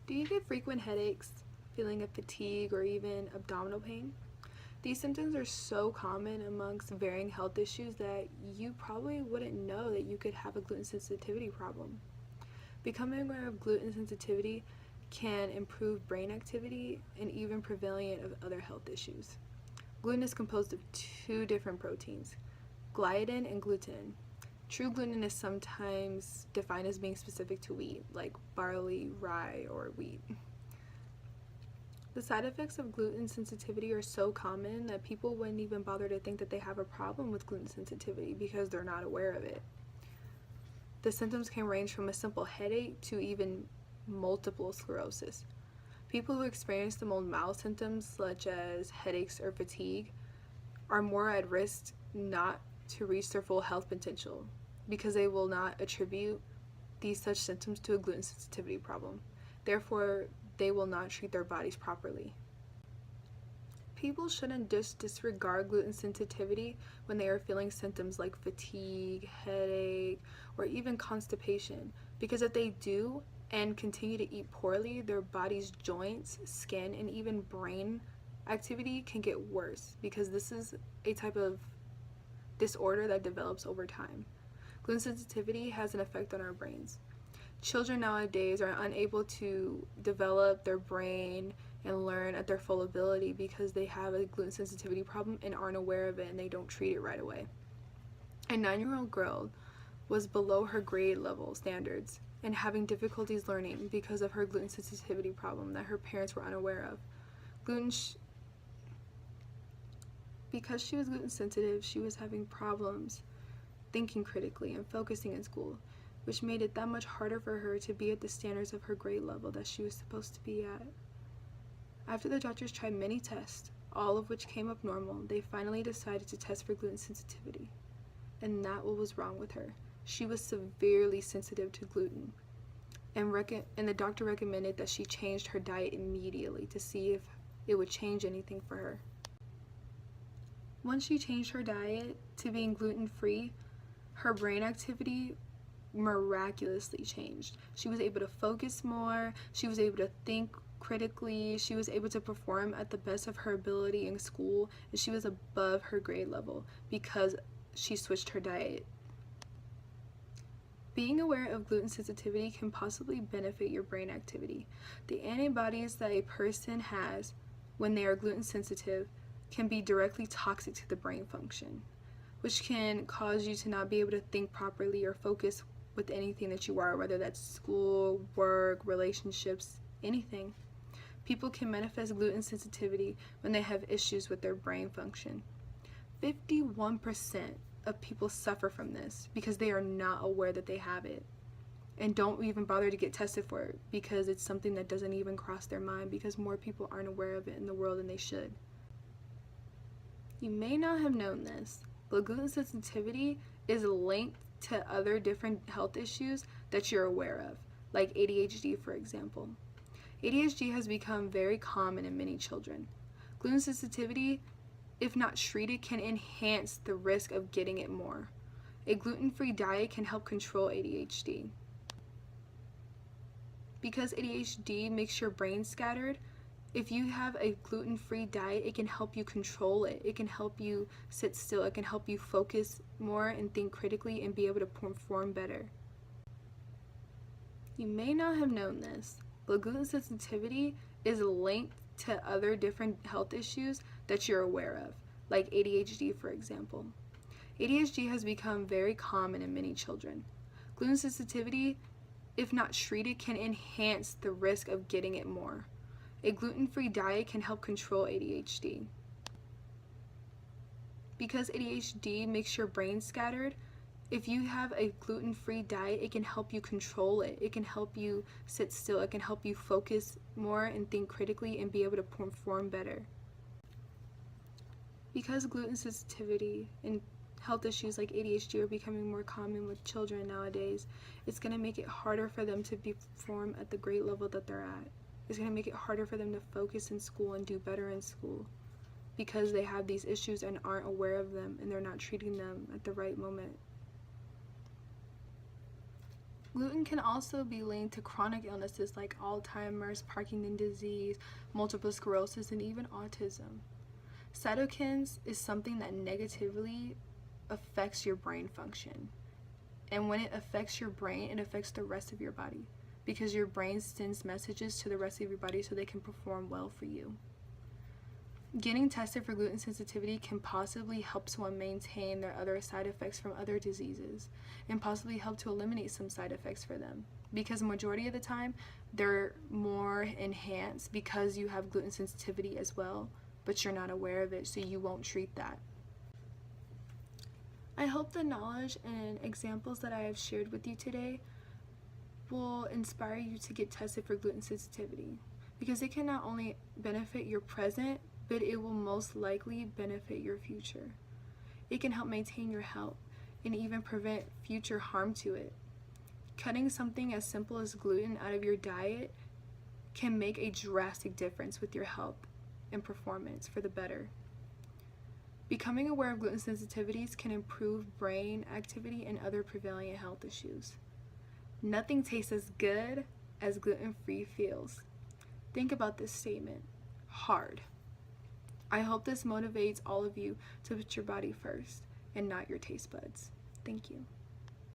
Do you get frequent headaches, feeling of fatigue, or even abdominal pain? These symptoms are so common amongst varying health issues that you probably wouldn't know that you could have a gluten sensitivity problem. Becoming aware of gluten sensitivity can improve brain activity and even prevalence of other health issues. Gluten is composed of two different proteins, gliadin and gluten. True gluten is sometimes defined as being specific to wheat, like barley, rye, or wheat. The side effects of gluten sensitivity are so common that people wouldn't even bother to think that they have a problem with gluten sensitivity because they're not aware of it. The symptoms can range from a simple headache to even multiple sclerosis. People who experience the more mild symptoms, such as headaches or fatigue, are more at risk not to reach their full health potential because they will not attribute these such symptoms to a gluten sensitivity problem. Therefore, they will not treat their bodies properly. People shouldn't just disregard gluten sensitivity when they are feeling symptoms like fatigue, headache, or even constipation, because if they do and continue to eat poorly, their body's joints, skin, and even brain activity can get worse because this is a type of disorder that develops over time. Gluten sensitivity has an effect on our brains. Children nowadays are unable to develop their brain and learn at their full ability because they have a gluten sensitivity problem and aren't aware of it and they don't treat it right away. A 9-year-old girl was below her grade level standards and having difficulties learning because of her gluten sensitivity problem that her parents were unaware of. Because she was gluten sensitive, she was having problems thinking critically and focusing in school, which made it that much harder for her to be at the standards of her grade level that she was supposed to be at. After the doctors tried many tests, all of which came up normal, they finally decided to test for gluten sensitivity. And that was wrong with her. She was severely sensitive to gluten. And the doctor recommended that she changed her diet immediately to see if it would change anything for her. Once she changed her diet to being gluten-free, her brain activity miraculously changed. She was able to focus more, she was able to think critically, she was able to perform at the best of her ability in school, and she was above her grade level because she switched her diet. Being aware of gluten sensitivity can possibly benefit your brain activity. The antibodies that a person has when they are gluten sensitive can be directly toxic to the brain function, which can cause you to not be able to think properly or focus with anything that you are, whether that's school, work, relationships, anything. People can manifest gluten sensitivity when they have issues with their brain function. 51% of people suffer from this because they are not aware that they have it and don't even bother to get tested for it because it's something that doesn't even cross their mind because more people aren't aware of it in the world than they should. You may not have known this, but gluten sensitivity is linked to other different health issues that you're aware of, like ADHD, for example. ADHD has become very common in many children. Gluten sensitivity, if not treated, can enhance the risk of getting it more. A gluten-free diet can help control ADHD. Because ADHD makes your brain scattered, if you have a gluten-free diet, it can help you control it. It can help you sit still. It can help you focus more and think critically and be able to perform better. You may not have known this, but gluten sensitivity is linked to other different health issues that you're aware of, like ADHD, for example. ADHD has become very common in many children. Gluten sensitivity, if not treated, can enhance the risk of getting it more. A gluten-free diet can help control ADHD. Because ADHD makes your brain scattered, if you have a gluten-free diet, it can help you control it. It can help you sit still. It can help you focus more and think critically and be able to perform better. Because gluten sensitivity and health issues like ADHD are becoming more common with children nowadays, it's going to make it harder for them to perform at the grade level that they're at. It's going to make it harder for them to focus in school and do better in school because they have these issues and aren't aware of them and they're not treating them at the right moment. Gluten can also be linked to chronic illnesses like Alzheimer's, Parkinson's disease, multiple sclerosis, and even autism. Cytokines is something that negatively affects your brain function. And when it affects your brain, it affects the rest of your body, because your brain sends messages to the rest of your body so they can perform well for you. Getting tested for gluten sensitivity can possibly help someone maintain their other side effects from other diseases, and possibly help to eliminate some side effects for them, because the majority of the time they're more enhanced because you have gluten sensitivity as well, but you're not aware of it, so you won't treat that. I hope the knowledge and examples that I have shared with you today will inspire you to get tested for gluten sensitivity, because it can not only benefit your present, but it will most likely benefit your future. It can help maintain your health and even prevent future harm to it. Cutting something as simple as gluten out of your diet can make a drastic difference with your health and performance for the better. Becoming aware of gluten sensitivities can improve brain activity and other prevalent health issues. Nothing tastes as good as gluten-free feels. Think about this statement. Hard. I hope this motivates all of you to put your body first and not your taste buds. Thank you.